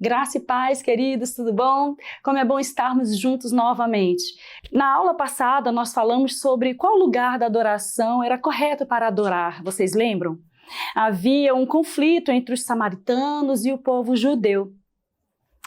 Graça e paz, queridos, tudo bom? Como é bom estarmos juntos novamente. Na aula passada, nós falamos sobre qual lugar da adoração era correto para adorar. Vocês lembram? Havia um conflito entre os samaritanos e o povo judeu.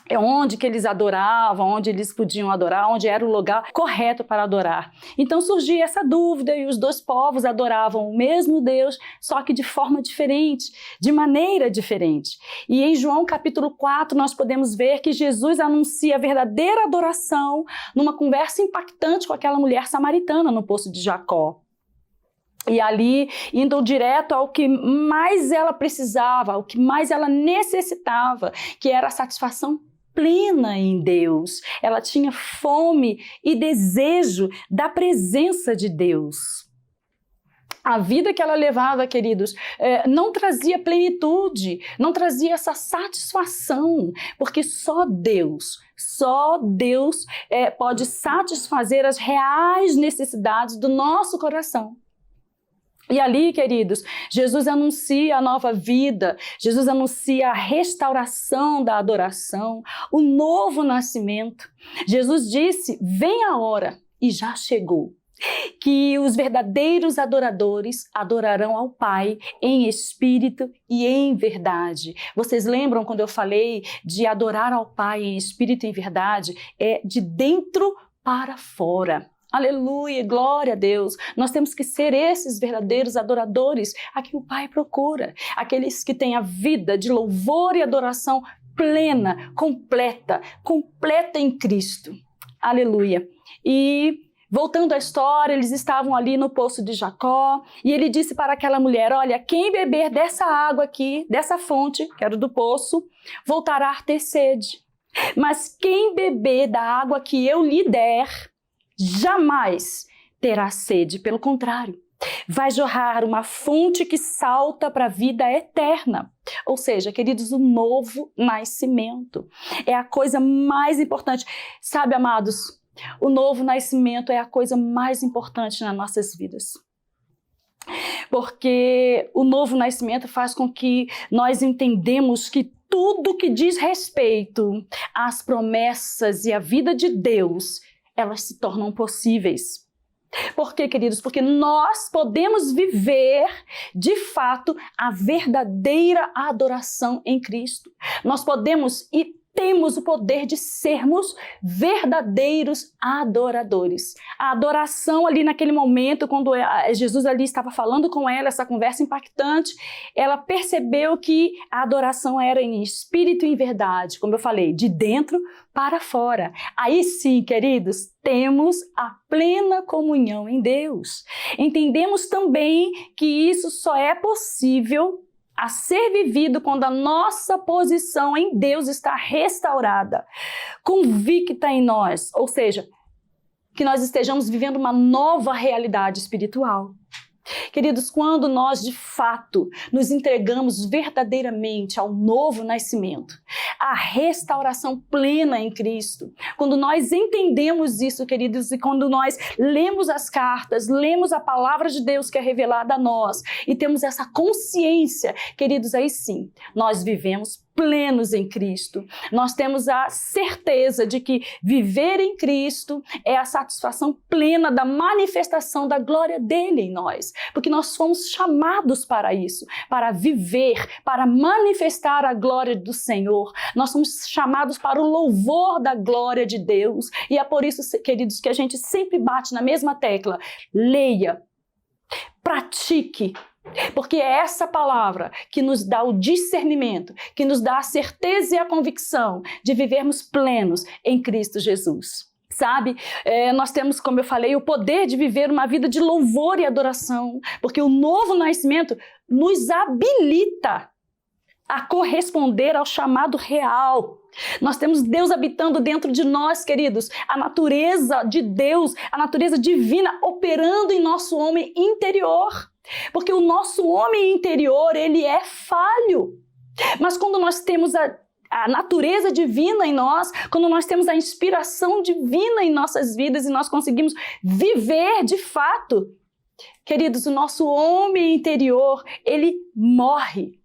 É onde que eles adoravam, onde eles podiam adorar, onde era o lugar correto para adorar. Então surgia essa dúvida e os dois povos adoravam o mesmo Deus, só que de forma diferente, de maneira diferente. E em João capítulo 4 nós podemos ver que Jesus anuncia a verdadeira adoração numa conversa impactante com aquela mulher samaritana no poço de Jacó. E ali, indo direto ao que mais ela precisava, ao que mais ela necessitava, que era a satisfação plena em Deus. Ela tinha fome e desejo da presença de Deus. A vida que ela levava, queridos, não trazia plenitude, não trazia essa satisfação, porque só Deus pode satisfazer as reais necessidades do nosso coração. E ali, queridos, Jesus anuncia a nova vida, Jesus anuncia a restauração da adoração, o novo nascimento. Jesus disse, vem a hora, e já chegou, que os verdadeiros adoradores adorarão ao Pai em espírito e em verdade. Vocês lembram quando eu falei de adorar ao Pai em espírito e em verdade? É de dentro para fora. Aleluia, glória a Deus. Nós temos que ser esses verdadeiros adoradores a que o Pai procura. Aqueles que têm a vida de louvor e adoração plena, completa em Cristo. Aleluia. E voltando à história, eles estavam ali no poço de Jacó e ele disse para aquela mulher, olha, quem beber dessa água aqui, dessa fonte, que era do poço, voltará a ter sede. Mas quem beber da água que eu lhe der, jamais terá sede, pelo contrário, vai jorrar uma fonte que salta para a vida eterna. Ou seja, queridos, o novo nascimento é a coisa mais importante. Sabe, amados, o novo nascimento é a coisa mais importante nas nossas vidas. Porque o novo nascimento faz com que nós entendamos que tudo que diz respeito às promessas e à vida de Deus, elas se tornam possíveis. Por quê, queridos? Porque nós podemos viver, de fato, a verdadeira adoração em Cristo. Nós podemos e temos o poder de sermos verdadeiros adoradores. A adoração ali naquele momento, quando Jesus ali estava falando com ela, essa conversa impactante, ela percebeu que a adoração era em espírito e em verdade, como eu falei, de dentro para fora. Aí sim, queridos, temos a plena comunhão em Deus. Entendemos também que isso só é possível a ser vivido quando a nossa posição em Deus está restaurada, convicta em nós, ou seja, que nós estejamos vivendo uma nova realidade espiritual. Queridos, quando nós de fato nos entregamos verdadeiramente ao novo nascimento, à restauração plena em Cristo, quando nós entendemos isso, queridos, e quando nós lemos as cartas, lemos a palavra de Deus que é revelada a nós e temos essa consciência, queridos, aí sim, nós vivemos plenos em Cristo. Nós temos a certeza de que viver em Cristo é a satisfação plena da manifestação da glória dele em nós, porque nós fomos chamados para isso, para viver, para manifestar a glória do Senhor. Nós somos chamados para o louvor da glória de Deus e é por isso, queridos, que a gente sempre bate na mesma tecla. Leia, pratique, porque é essa palavra que nos dá o discernimento, que nos dá a certeza e a convicção de vivermos plenos em Cristo Jesus. Sabe, nós temos, como eu falei, o poder de viver uma vida de louvor e adoração, porque o novo nascimento nos habilita a corresponder ao chamado real. Nós temos Deus habitando dentro de nós, queridos, a natureza de Deus, a natureza divina operando em nosso homem interior. Porque o nosso homem interior, ele é falho. Mas quando nós temos a natureza divina em nós, quando nós temos a inspiração divina em nossas vidas e nós conseguimos viver de fato, queridos, o nosso homem interior, ele morre,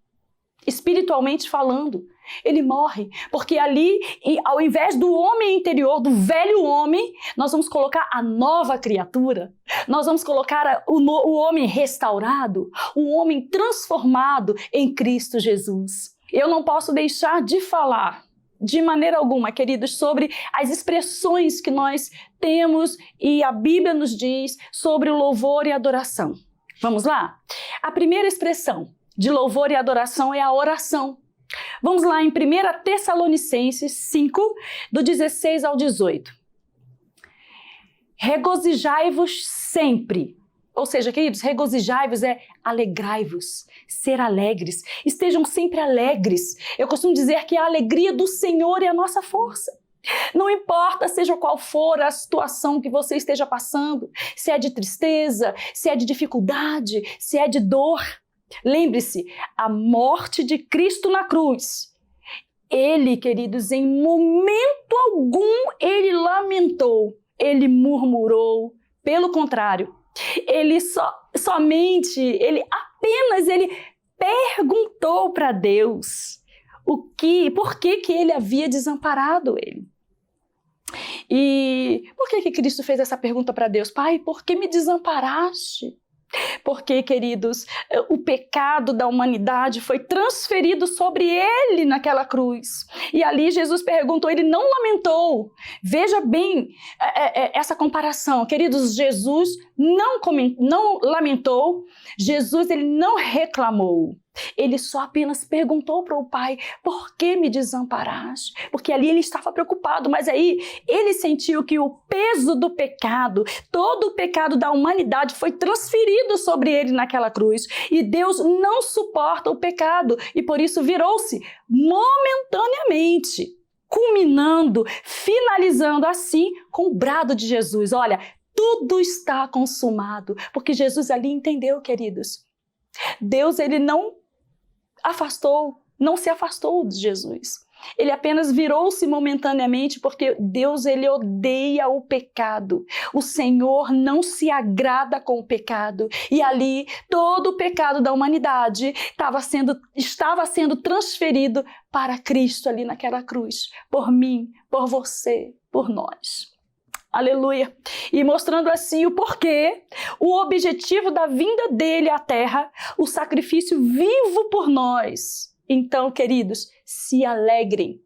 espiritualmente falando. ele morre, porque ali, ao invés do homem interior, do velho homem, nós vamos colocar a nova criatura, nós vamos colocar o homem restaurado, o homem transformado em Cristo Jesus. Eu não posso deixar de falar, de maneira alguma, queridos, sobre as expressões que nós temos e a Bíblia nos diz sobre o louvor e adoração. Vamos lá? A primeira expressão de louvor e adoração é a oração. Vamos lá em 1 Tessalonicenses 5, do 16 ao 18. Regozijai-vos sempre. Ou seja, queridos, regozijai-vos é alegrai-vos, ser alegres, estejam sempre alegres. Eu costumo dizer que a alegria do Senhor é a nossa força. Não importa seja qual for a situação que você esteja passando, se é de tristeza, se é de dificuldade, se é de dor. Lembre-se, a morte de Cristo na cruz. Ele, queridos, em momento algum, ele lamentou, ele murmurou. Pelo contrário, ele apenas perguntou para Deus por que ele havia desamparado ele. E por que Cristo fez essa pergunta para Deus? Pai, por que me desamparaste? Porque, queridos, o pecado da humanidade foi transferido sobre ele naquela cruz. E ali Jesus perguntou, ele não lamentou. Veja bem essa comparação. Queridos, Jesus não lamentou, Jesus ele não reclamou. Ele só apenas perguntou para o Pai, por que me desamparaste? Porque ali ele estava preocupado, mas aí ele sentiu que o peso do pecado, todo o pecado da humanidade foi transferido sobre ele naquela cruz. E Deus não suporta o pecado e por isso virou-se momentaneamente, culminando, finalizando assim com o brado de Jesus. Olha, tudo está consumado, porque Jesus ali entendeu, queridos. Deus, ele não se afastou de Jesus. Ele apenas virou-se momentaneamente porque Deus, ele odeia o pecado. O Senhor não se agrada com o pecado. E ali, todo o pecado da humanidade estava sendo transferido para Cristo ali naquela cruz. Por mim, por você, por nós. Aleluia! E mostrando assim o porquê, o objetivo da vinda dele à terra, o sacrifício vivo por nós. Então, queridos, se alegrem,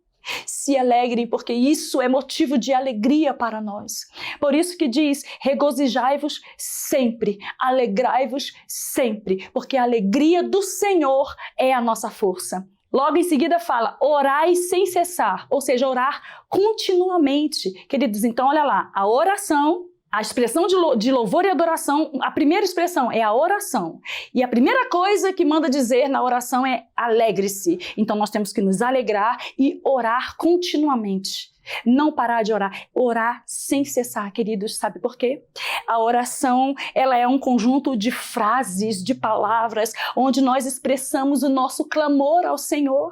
porque isso é motivo de alegria para nós. Por isso que diz, regozijai-vos sempre, alegrai-vos sempre, porque a alegria do Senhor é a nossa força. Logo em seguida fala, orai sem cessar, ou seja, orar continuamente. Queridos, então olha lá, a oração, a expressão de louvor e adoração, a primeira expressão é a oração. E a primeira coisa que manda dizer na oração é alegre-se. Então nós temos que nos alegrar e orar continuamente. Não parar de orar sem cessar, queridos, sabe por quê? A oração, ela é um conjunto de frases, de palavras, onde nós expressamos o nosso clamor ao Senhor.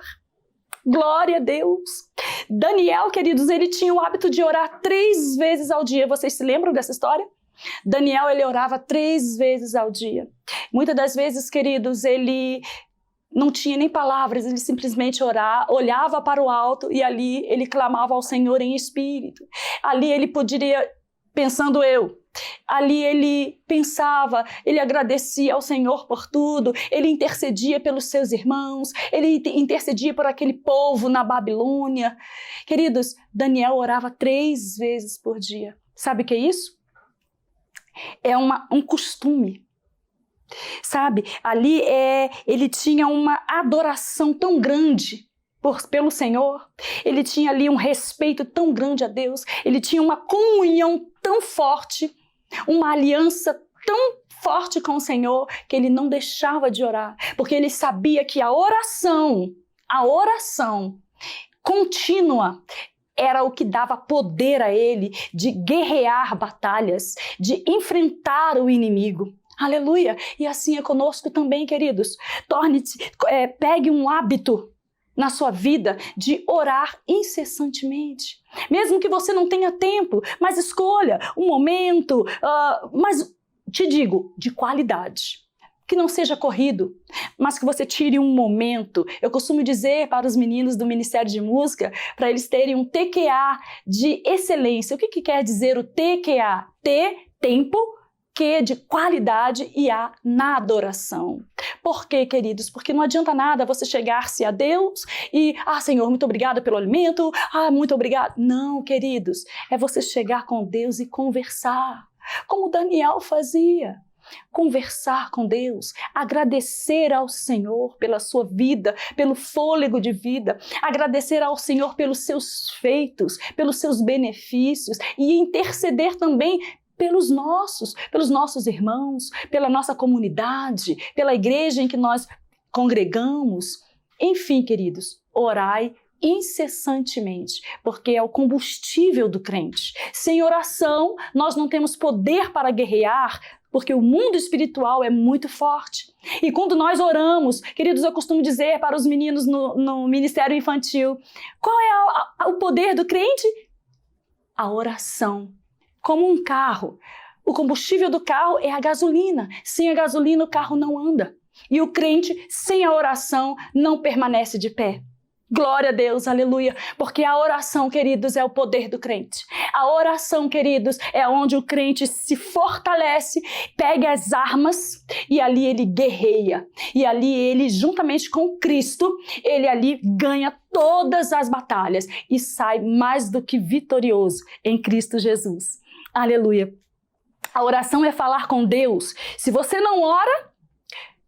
Glória a Deus! Daniel, queridos, ele tinha o hábito de orar 3 vezes ao dia. Vocês se lembram dessa história? Daniel, ele orava 3 vezes ao dia. Muitas das vezes, queridos, ele não tinha nem palavras, ele simplesmente olhava para o alto e ali ele clamava ao Senhor em espírito. Ali ele poderia, ali ele pensava, ele agradecia ao Senhor por tudo, ele intercedia pelos seus irmãos, ele intercedia por aquele povo na Babilônia. Queridos, Daniel orava 3 vezes por dia. Sabe o que é isso? É um costume. Sabe, ali ele tinha uma adoração tão grande pelo Senhor, ele tinha ali um respeito tão grande a Deus, ele tinha uma comunhão tão forte, uma aliança tão forte com o Senhor, que ele não deixava de orar, porque ele sabia que a oração contínua era o que dava poder a ele de guerrear batalhas, de enfrentar o inimigo. Aleluia! E assim é conosco também, queridos. Pegue um hábito na sua vida de orar incessantemente. Mesmo que você não tenha tempo, mas escolha um momento, mas te digo, de qualidade. que não seja corrido, mas que você tire um momento. Eu costumo dizer para os meninos do Ministério de Música, para eles terem um TQA de excelência. O que quer dizer o TQA? T, tempo, Q de qualidade e A na adoração. Por quê, queridos? Porque não adianta nada você chegar-se a Deus e, Senhor, muito obrigada pelo alimento, muito obrigado. Não, queridos, é você chegar com Deus e conversar, como Daniel fazia. Conversar com Deus, agradecer ao Senhor pela sua vida, pelo fôlego de vida, agradecer ao Senhor pelos seus feitos, pelos seus benefícios e interceder também pelos nossos irmãos, pela nossa comunidade, pela igreja em que nós congregamos. Enfim, queridos, orai incessantemente, porque é o combustível do crente. Sem oração, nós não temos poder para guerrear, porque o mundo espiritual é muito forte. E quando nós oramos, queridos, eu costumo dizer para os meninos no Ministério Infantil, qual é o poder do crente? A oração. Como um carro. O combustível do carro é a gasolina. Sem a gasolina, o carro não anda. E o crente, sem a oração, não permanece de pé. Glória a Deus, aleluia, porque a oração, queridos, é o poder do crente. A oração, queridos, é onde o crente se fortalece, pega as armas e ali ele guerreia. E ali ele, juntamente com Cristo, ele ali ganha todas as batalhas e sai mais do que vitorioso em Cristo Jesus. Aleluia. A oração é falar com Deus. Se você não ora,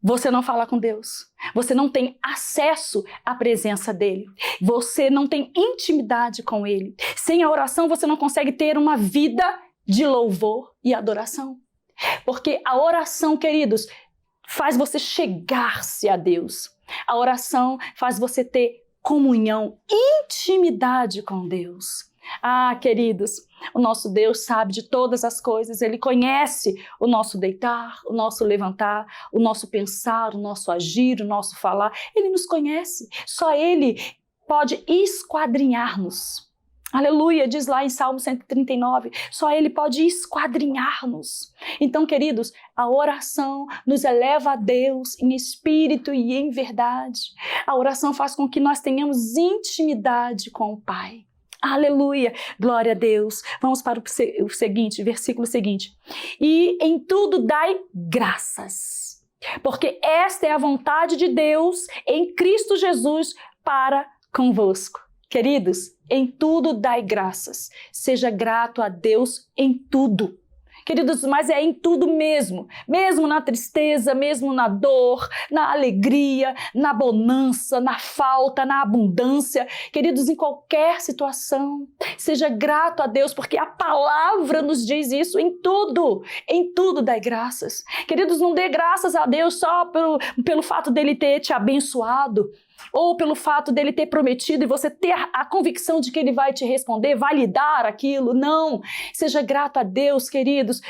você não fala com Deus. Você não tem acesso à presença dele. Você não tem intimidade com ele. Sem a oração, você não consegue ter uma vida de louvor e adoração. Porque a oração, queridos, faz você chegar-se a Deus. A oração faz você ter comunhão, intimidade com Deus. Queridos, o nosso Deus sabe de todas as coisas, Ele conhece o nosso deitar, o nosso levantar, o nosso pensar, o nosso agir, o nosso falar. Ele nos conhece, só Ele pode esquadrinhar-nos. Aleluia, diz lá em Salmo 139, só Ele pode esquadrinhar-nos. Então, queridos, a oração nos eleva a Deus em espírito e em verdade. A oração faz com que nós tenhamos intimidade com o Pai. Aleluia, glória a Deus. Vamos para o seguinte, versículo seguinte. E em tudo dai graças, porque esta é a vontade de Deus em Cristo Jesus para convosco. Queridos, em tudo dai graças. Seja grato a Deus em tudo. Queridos, mas é em tudo mesmo. Mesmo na tristeza, mesmo na dor, na alegria, na bonança, na falta, na abundância. Queridos, em qualquer situação, seja grato a Deus, porque a palavra nos diz isso em tudo dai graças. Queridos, não dê graças a Deus só pelo fato dele ter te abençoado, ou pelo fato dele ter prometido e você ter a convicção de que ele vai te responder, vai lhe dar aquilo. Não, seja grato a Deus, queridos,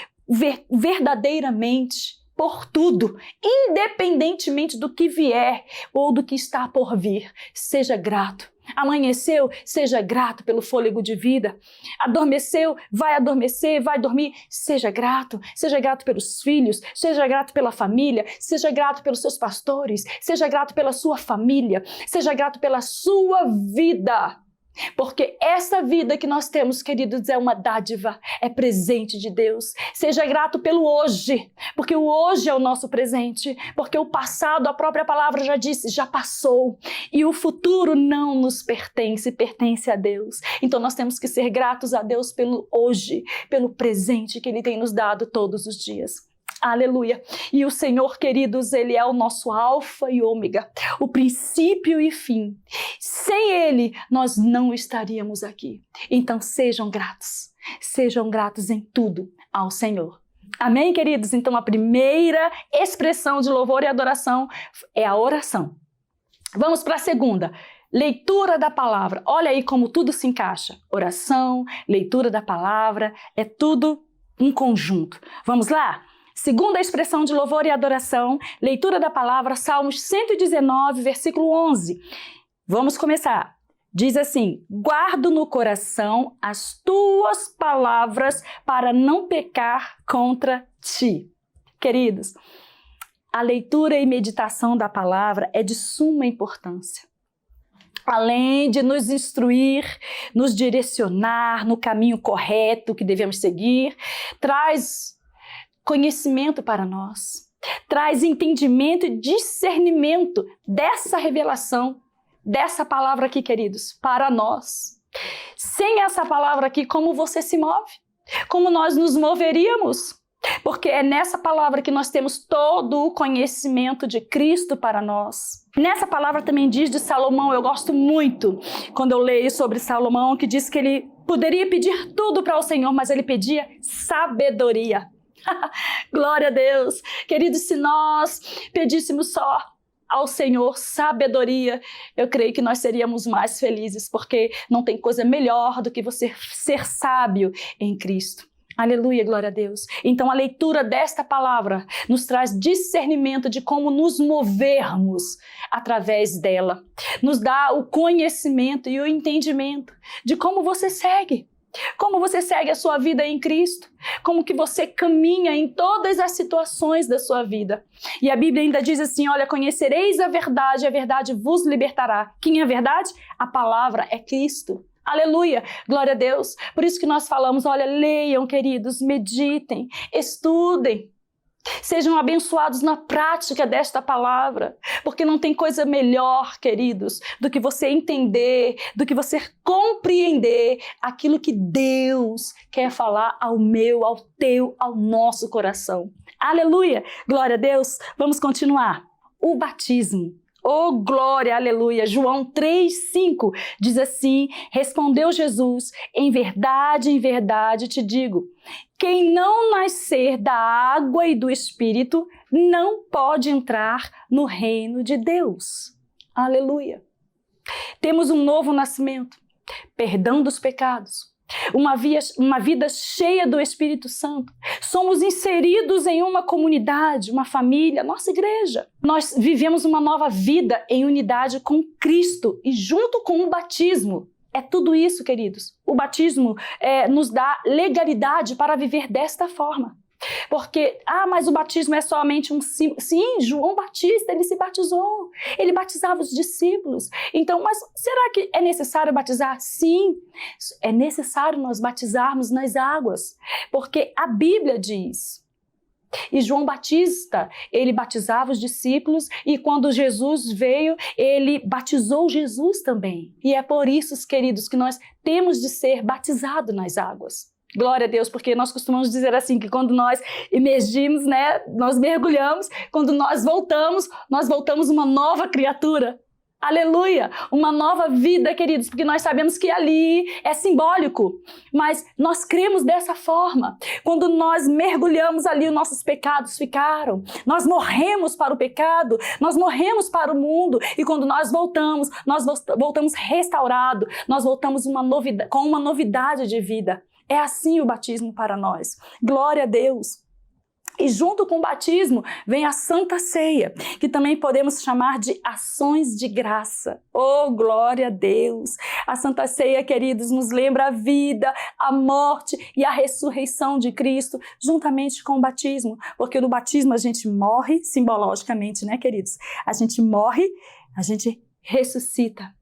verdadeiramente, por tudo, independentemente do que vier ou do que está por vir. Seja grato. Amanheceu, seja grato pelo fôlego de vida. Adormeceu, vai adormecer, vai dormir, seja grato pelos filhos, seja grato pela família, seja grato pelos seus pastores, seja grato pela sua família, seja grato pela sua vida. Porque essa vida que nós temos, queridos, é uma dádiva, é presente de Deus. Seja grato pelo hoje, porque o hoje é o nosso presente, porque o passado, a própria palavra já disse, já passou, e o futuro não nos pertence, pertence a Deus. Então nós temos que ser gratos a Deus pelo hoje, pelo presente que Ele tem nos dado todos os dias. Aleluia! E o Senhor, queridos, Ele é o nosso alfa e ômega, o princípio e fim. Sem Ele, nós não estaríamos aqui. Então sejam gratos em tudo ao Senhor. Amém, queridos? Então a primeira expressão de louvor e adoração é a oração. Vamos para a segunda. Leitura da palavra. Olha aí como tudo se encaixa. Oração, leitura da palavra, é tudo um conjunto. Vamos lá? Segunda expressão de louvor e adoração, leitura da palavra, Salmos 119, versículo 11. Vamos começar. Diz assim: guardo no coração as tuas palavras para não pecar contra ti. Queridos, A leitura e meditação da palavra é de suma importância. Além de nos instruir, nos direcionar no caminho correto que devemos seguir, traz conhecimento para nós, traz entendimento e discernimento dessa revelação, dessa palavra aqui, queridos, para nós. Sem essa palavra aqui, como você se move? Como nós nos moveríamos? Porque é nessa palavra que nós temos todo o conhecimento de Cristo para nós. Nessa palavra também diz de Salomão, eu gosto muito quando eu leio sobre Salomão, que diz que ele poderia pedir tudo para o Senhor, mas ele pedia sabedoria. Glória a Deus. Queridos, se nós pedíssemos só ao Senhor sabedoria, eu creio que nós seríamos mais felizes, porque não tem coisa melhor do que você ser sábio em Cristo. Aleluia, glória a Deus. Então a leitura desta palavra nos traz discernimento de como nos movermos através dela. Nos dá o conhecimento e o entendimento de como você segue. Como você segue a sua vida em Cristo. Como que você caminha em todas as situações da sua vida. E a Bíblia ainda diz assim, olha, conhecereis a verdade vos libertará. Quem é a verdade? A palavra é Cristo. Aleluia, glória a Deus. Por isso que nós falamos, olha, leiam, queridos, meditem, estudem. Sejam abençoados na prática desta palavra, porque não tem coisa melhor, queridos, do que você entender, do que você compreender aquilo que Deus quer falar ao meu, ao teu, ao nosso coração. Aleluia, glória a Deus. Vamos continuar. O batismo. Oh, glória, aleluia. João 3,5 diz assim, respondeu Jesus, em verdade te digo, quem não nascer da água e do Espírito não pode entrar no reino de Deus. Aleluia. Temos um novo nascimento, perdão dos pecados, uma vida cheia do Espírito Santo. Somos inseridos em uma comunidade, uma família, nossa igreja. Nós vivemos uma nova vida em unidade com Cristo e junto com o batismo. É tudo isso, queridos. O batismo nos dá legalidade para viver desta forma. Porque, mas o batismo é somente um símbolo. Sim, João Batista, ele se batizou. Ele batizava os discípulos. Então, mas será que é necessário batizar? Sim, é necessário nós batizarmos nas águas. Porque a Bíblia diz. E João Batista, ele batizava os discípulos e quando Jesus veio, ele batizou Jesus também. E é por isso, queridos, que nós temos de ser batizados nas águas. Glória a Deus, porque nós costumamos dizer assim, que quando nós emergimos, nós mergulhamos, quando nós voltamos uma nova criatura. Aleluia! Uma nova vida, queridos, porque nós sabemos que ali é simbólico, mas nós cremos dessa forma. Quando nós mergulhamos ali, os nossos pecados ficaram. Nós morremos para o pecado, nós morremos para o mundo e quando nós voltamos restaurados, nós voltamos com uma novidade de vida. É assim o batismo para nós. Glória a Deus! E junto com o batismo vem a Santa Ceia, que também podemos chamar de ações de graça. Oh, glória a Deus! A Santa Ceia, queridos, nos lembra a vida, a morte e a ressurreição de Cristo, juntamente com o batismo. Porque no batismo a gente morre, simbologicamente, né, queridos? A gente morre, a gente ressuscita.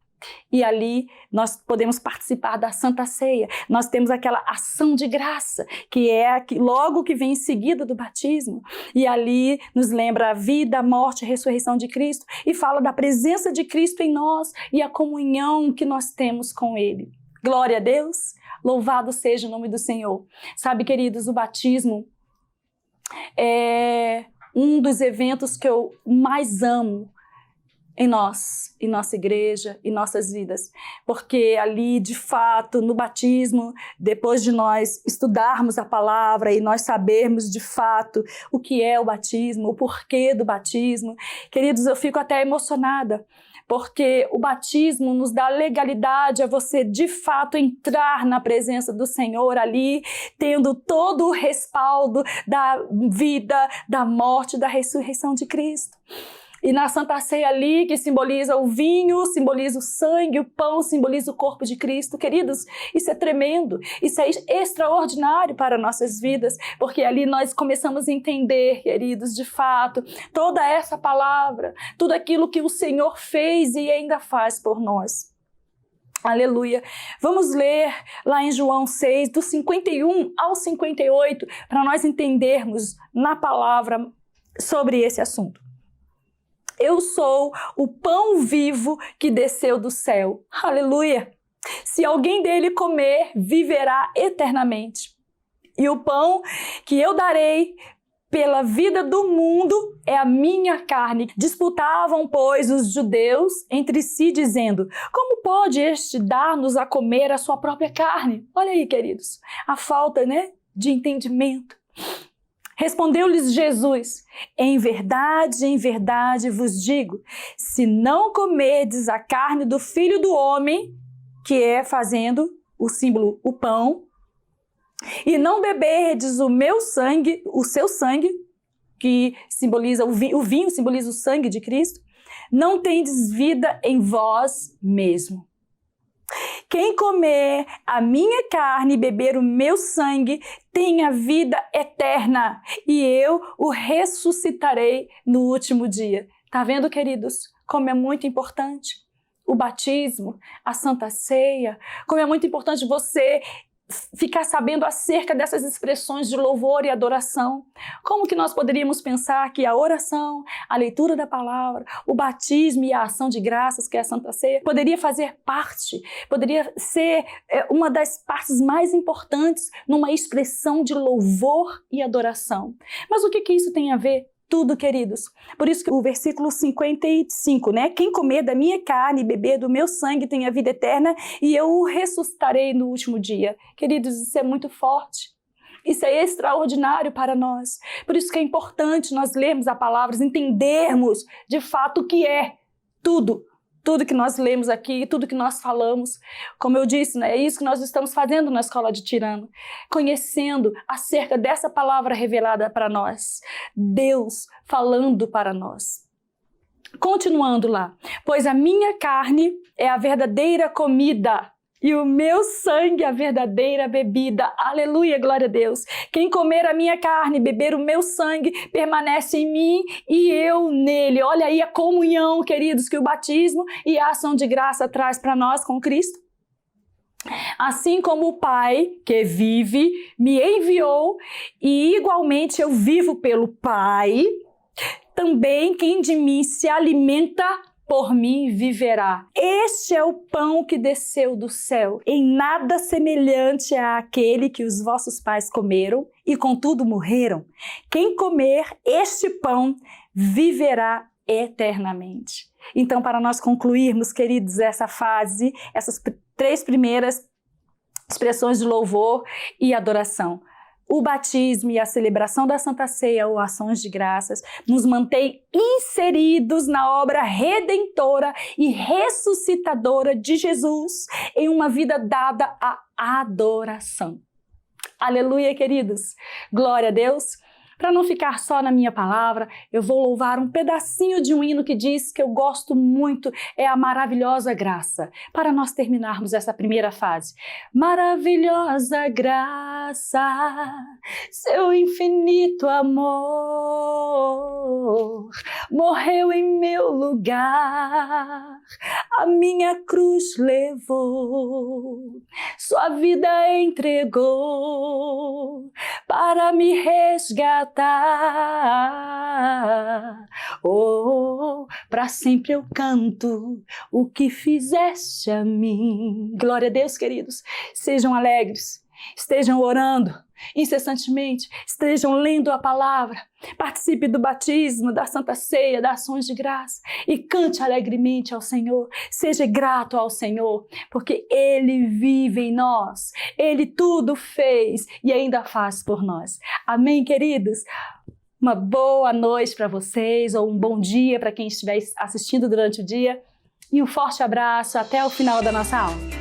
E ali nós podemos participar da Santa Ceia. Nós temos aquela ação de graça, que é logo que vem em seguida do batismo. E ali nos lembra a vida, a morte, a ressurreição de Cristo e fala da presença de Cristo em nós e a comunhão que nós temos com Ele. Glória a Deus, louvado seja o nome do Senhor. Sabe, queridos, o batismo é um dos eventos que eu mais amo em nossa igreja, em nossas vidas. Porque ali, de fato, no batismo, depois de nós estudarmos a palavra e nós sabermos de fato o que é o batismo, o porquê do batismo, queridos, eu fico até emocionada, porque o batismo nos dá legalidade a você, de fato, entrar na presença do Senhor ali, tendo todo o respaldo da vida, da morte, da ressurreição de Cristo. E na Santa Ceia ali, que simboliza o vinho, simboliza o sangue, o pão simboliza o corpo de Cristo. Queridos, isso é tremendo, isso é extraordinário para nossas vidas, porque ali nós começamos a entender, queridos, de fato, toda essa palavra, tudo aquilo que o Senhor fez e ainda faz por nós. Aleluia. Vamos ler lá em João 6, do 51 ao 58, para nós entendermos na palavra sobre esse assunto. Eu sou o pão vivo que desceu do céu. Aleluia! Se alguém dele comer, viverá eternamente. E o pão que eu darei pela vida do mundo é a minha carne. Disputavam, pois, os judeus entre si, dizendo: como pode este dar-nos a comer a sua própria carne? Olha aí, queridos, a falta, de entendimento. Respondeu-lhes Jesus: em verdade vos digo, se não comerdes a carne do Filho do Homem, que é fazendo o símbolo, o pão, e não beberdes o meu sangue, o seu sangue, que simboliza o vinho simboliza o sangue de Cristo, não tendes vida em vós mesmo. Quem comer a minha carne e beber o meu sangue tem a vida eterna, e eu o ressuscitarei no último dia. Tá vendo, queridos, como é muito importante o batismo, a Santa Ceia, como é muito importante você ficar sabendo acerca dessas expressões de louvor e adoração. Como que nós poderíamos pensar que a oração, a leitura da palavra, o batismo e a ação de graças, que é a Santa Ceia, poderia fazer parte, poderia ser uma das partes mais importantes numa expressão de louvor e adoração. Mas o que isso tem a ver? Tudo, queridos. Por isso que o versículo 55, quem comer da minha carne e beber do meu sangue tem a vida eterna e eu o ressuscitarei no último dia. Queridos, isso é muito forte. Isso é extraordinário para nós. Por isso que é importante nós lermos a palavra, entendermos de fato o que é tudo que nós lemos aqui, tudo que nós falamos. Como eu disse, é isso que nós estamos fazendo na Escola de Tirano, conhecendo acerca dessa palavra revelada para nós, Deus falando para nós. Continuando lá, pois a minha carne é a verdadeira comida e o meu sangue a verdadeira bebida. Aleluia, glória a Deus. Quem comer a minha carne e beber o meu sangue permanece em mim e eu nele. Olha aí a comunhão, queridos, que o batismo e a ação de graça traz para nós com Cristo. Assim como o Pai, que vive, me enviou e igualmente eu vivo pelo Pai, também quem de mim se alimenta por mim viverá. Este é o pão que desceu do céu, em nada semelhante àquele que os vossos pais comeram e contudo morreram. Quem comer este pão viverá eternamente. Então, para nós concluirmos, queridos, essa fase, essas 3 primeiras expressões de louvor e adoração, o batismo e a celebração da Santa Ceia ou ações de graças nos mantém inseridos na obra redentora e ressuscitadora de Jesus em uma vida dada à adoração. Aleluia, queridos! Glória a Deus! Para não ficar só na minha palavra, eu vou louvar um pedacinho de um hino que diz que eu gosto muito, é a Maravilhosa Graça, para nós terminarmos essa primeira fase. Maravilhosa graça, seu infinito amor, morreu em meu lugar, a minha cruz levou, sua vida entregou para me resgatar. Oh, para sempre eu canto o que fizeste a mim. Glória a Deus, queridos. Sejam alegres, estejam orando incessantemente, estejam lendo a palavra, participe do batismo, da Santa Ceia, das ações de graça e cante alegremente ao Senhor. Seja grato ao Senhor, porque Ele vive em nós, Ele tudo fez e ainda faz por nós. Amém, queridos? Uma boa noite para vocês ou um bom dia para quem estiver assistindo durante o dia e um forte abraço até o final da nossa aula.